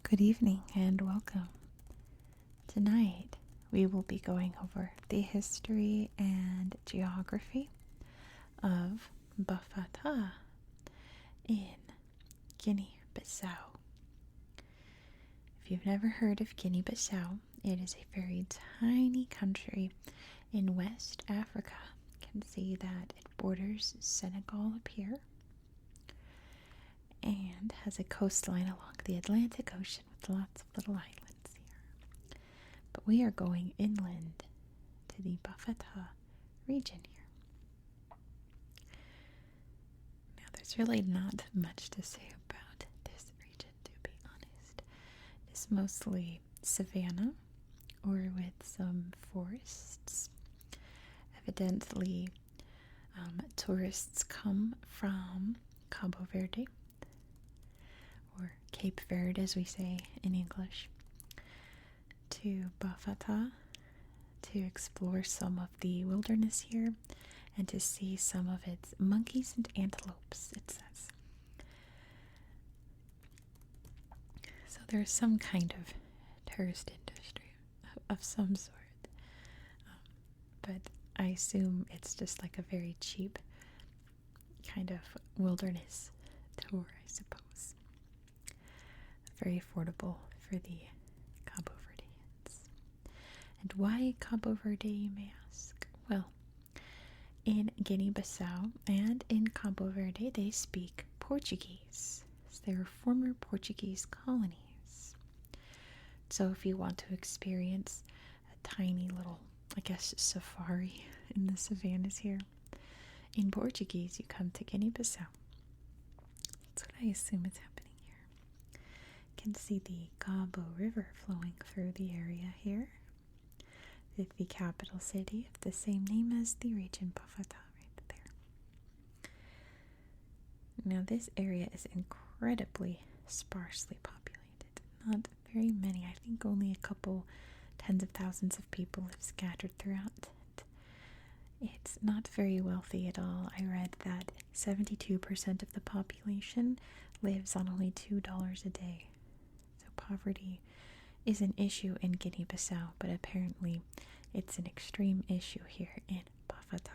Good evening and welcome. Tonight we will be going over the history and geography of Bafatá in Guinea-Bissau. If you've never heard of Guinea-Bissau, it is a very tiny country in West Africa. You can see that it borders Senegal up here and has a coastline along the Atlantic Ocean with lots of little islands here. But we are going inland to the Bafatá region here. Now, there's really not much to say about this region, to be honest. It's mostly savanna or with some forests. Evidently, tourists come from Cabo Verde, or Cape Verde as we say in English, to Bafatá to explore some of the wilderness here and to see some of its monkeys and antelopes, it says. So there's some kind of tourist industry of some sort. But I assume it's just like a very cheap kind of wilderness tour, I suppose. Very affordable for the Cabo Verdeans. And why Cabo Verde, you may ask? Well, in Guinea-Bissau and in Cabo Verde, they speak Portuguese. They are former Portuguese colonies. So if you want to experience a tiny little, I guess, safari in the savannas here, in Portuguese, you come to Guinea-Bissau. That's what I assume is happening. Can see the Cabo River flowing through the area here, with the capital city of the same name as the region, Bafatá, right there. Now this area is incredibly sparsely populated. Not very many, I think only a couple tens of thousands of people live scattered throughout it. It's not very wealthy at all. I read that 72% of the population lives on only $2 a day. Poverty is an issue in Guinea-Bissau, but apparently it's an extreme issue here in Bafatá.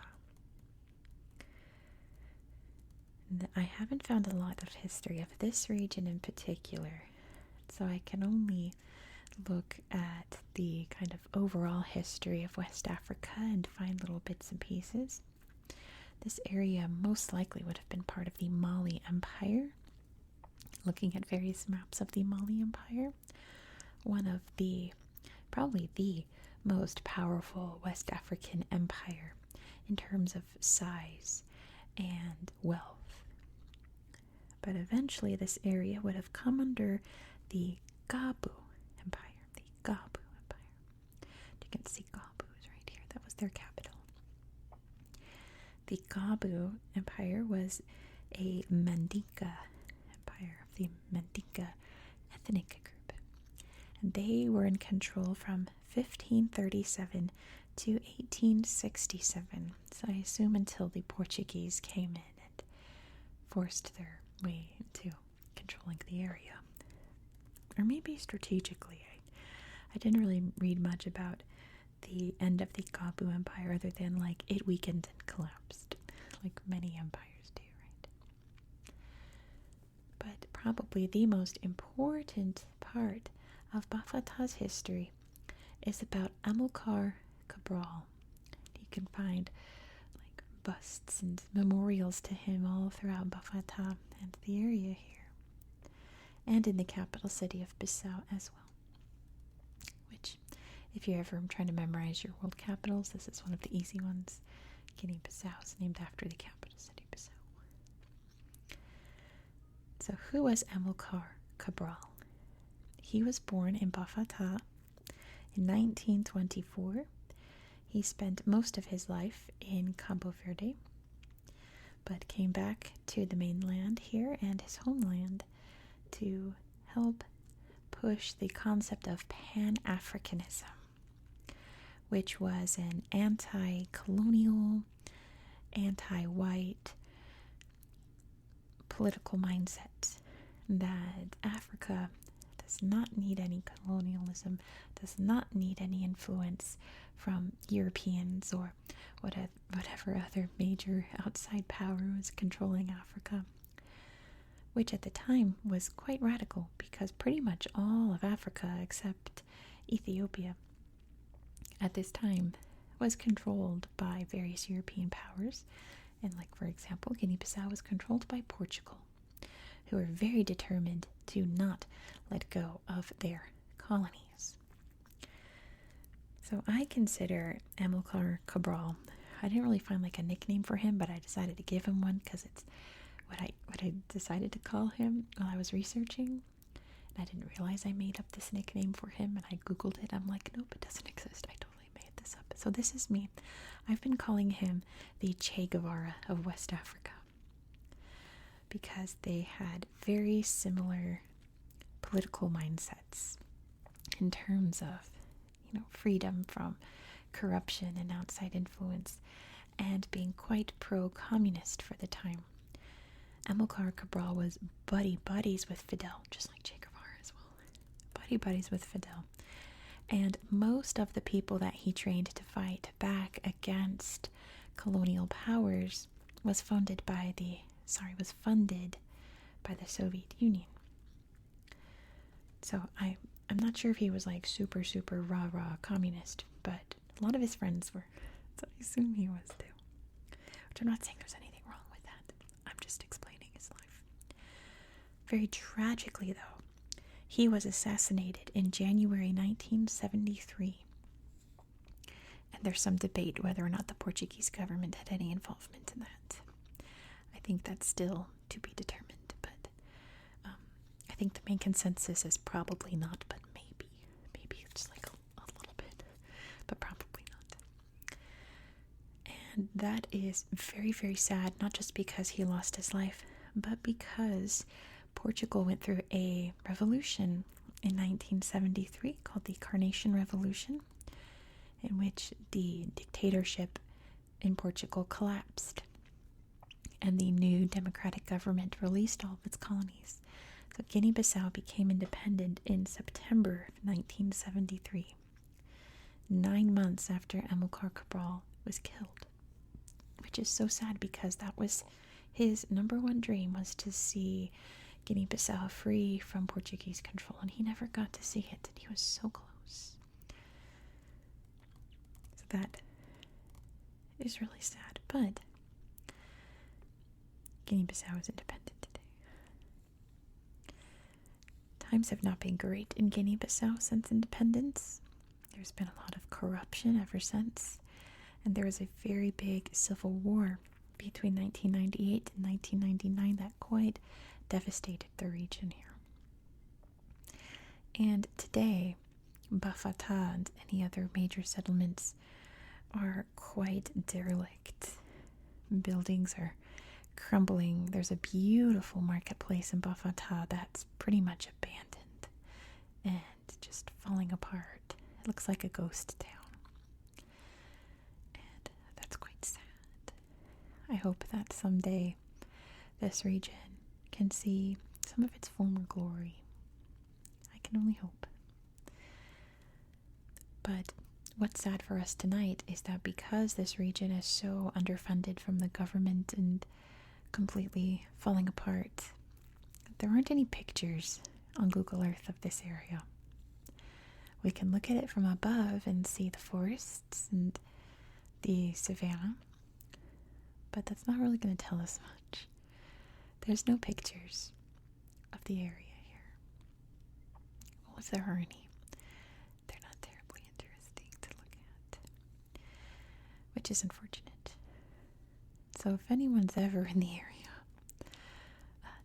I haven't found a lot of history of this region in particular, so I can only look at the kind of overall history of West Africa and find little bits and pieces. This area most likely would have been part of the Mali Empire. Looking at various maps of the Mali Empire, one of probably the most powerful West African empire in terms of size and wealth. But eventually this area would have come under the Gabu Empire. The Gabu Empire. You can see Gabu's right here. That was their capital. The Gabu Empire was a Mandinka the Mandinka ethnic group. And they were in control from 1537 to 1867. So I assume until the Portuguese came in and forced their way into controlling the area. Or maybe strategically. I didn't really read much about the end of the Gabu Empire other than like it weakened and collapsed, like many empires. But probably the most important part of Bafatá's history is about Amílcar Cabral. You can find like busts and memorials to him all throughout Bafatá and the area here, and in the capital city of Bissau as well. Which, if you're ever trying to memorize your world capitals, this is one of the easy ones. Guinea-Bissau is named after the capital city, Bissau. So who was Amílcar Cabral? He was born in Bafatá in 1924. He spent most of his life in Cabo Verde, but came back to the mainland here and his homeland to help push the concept of Pan-Africanism, which was an anti-colonial, anti-white political mindset that Africa does not need any colonialism, does not need any influence from Europeans or whatever other major outside power was controlling Africa, which at the time was quite radical because pretty much all of Africa except Ethiopia at this time was controlled by various European powers. And like, for example, Guinea-Bissau was controlled by Portugal, who were very determined to not let go of their colonies. So I consider Amílcar Cabral, I didn't really find like a nickname for him, but I decided to give him one because it's what I decided to call him while I was researching. And I didn't realize I made up this nickname for him, and I googled it. I'm like, nope, it doesn't exist. I totally made this up. So this is me. I've been calling him the Che Guevara of West Africa because they had very similar political mindsets in terms of, freedom from corruption and outside influence, and being quite pro-communist for the time. Amílcar Cabral was buddies with Fidel, just like Che Guevara as well. Buddies with Fidel. And most of the people that he trained to fight back against colonial powers was funded by the Soviet Union. So I'm not sure if he was like super rah communist, but a lot of his friends were. So I assume he was too. Which I'm not saying there's anything wrong with that. I'm just explaining his life. Very tragically, though, he was assassinated in January 1973. And there's some debate whether or not the Portuguese government had any involvement in that. I think that's still to be determined, but I think the main consensus is probably not, but maybe just like a little bit, but probably not. And that is very, very sad, not just because he lost his life, but because Portugal went through a revolution in 1973 called the Carnation Revolution, in which the dictatorship in Portugal collapsed and the new democratic government released all of its colonies. So Guinea-Bissau became independent in September of 1973, 9 months after Amílcar Cabral was killed, which is so sad because that was his number one dream, was to see Guinea-Bissau free from Portuguese control, and he never got to see it, and he was so close. So that is really sad, but Guinea-Bissau is independent today. Times have not been great in Guinea-Bissau since independence. There's been a lot of corruption ever since, and there was a very big civil war between 1998 and 1999 that quite devastated the region here. And today, Bafatá and any other major settlements are quite derelict. Buildings are crumbling. There's a beautiful marketplace in Bafatá that's pretty much abandoned and just falling apart. It looks like a ghost town. And that's quite sad. I hope that someday this region can see some of its former glory. I can only hope. But what's sad for us tonight is that because this region is so underfunded from the government and completely falling apart, there aren't any pictures on Google Earth of this area. We can look at it from above and see the forests and the savannah, but that's not really going to tell us much. There's no pictures of the area here. Well, if there are any, they're not terribly interesting to look at, which is unfortunate. So if anyone's ever in the area,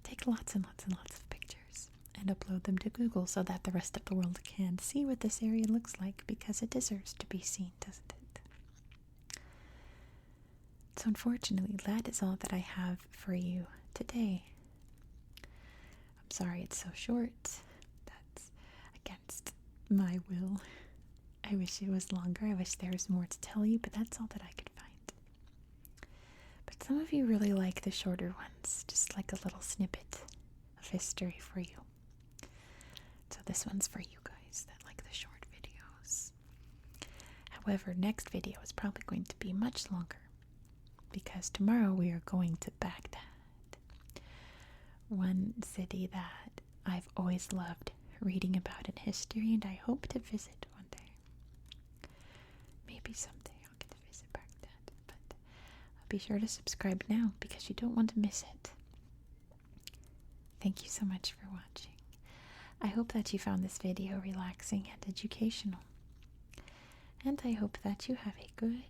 take lots and lots of pictures and upload them to Google so that the rest of the world can see what this area looks like, because it deserves to be seen, doesn't it? So unfortunately, that is all that I have for you today. I'm sorry it's so short. That's against my will. I wish it was longer. I wish there was more to tell you, but that's all that I could find. But some of you really like the shorter ones, just like a little snippet of history for you. So this one's for you guys that like the short videos. However, next video is probably going to be much longer because tomorrow we are going to Baghdad, one city that I've always loved reading about in history, and I hope to visit one day. Maybe someday I'll get to visit Baghdad, but be sure to subscribe now because you don't want to miss it. Thank you so much for watching. I hope that you found this video relaxing and educational. And I hope that you have a good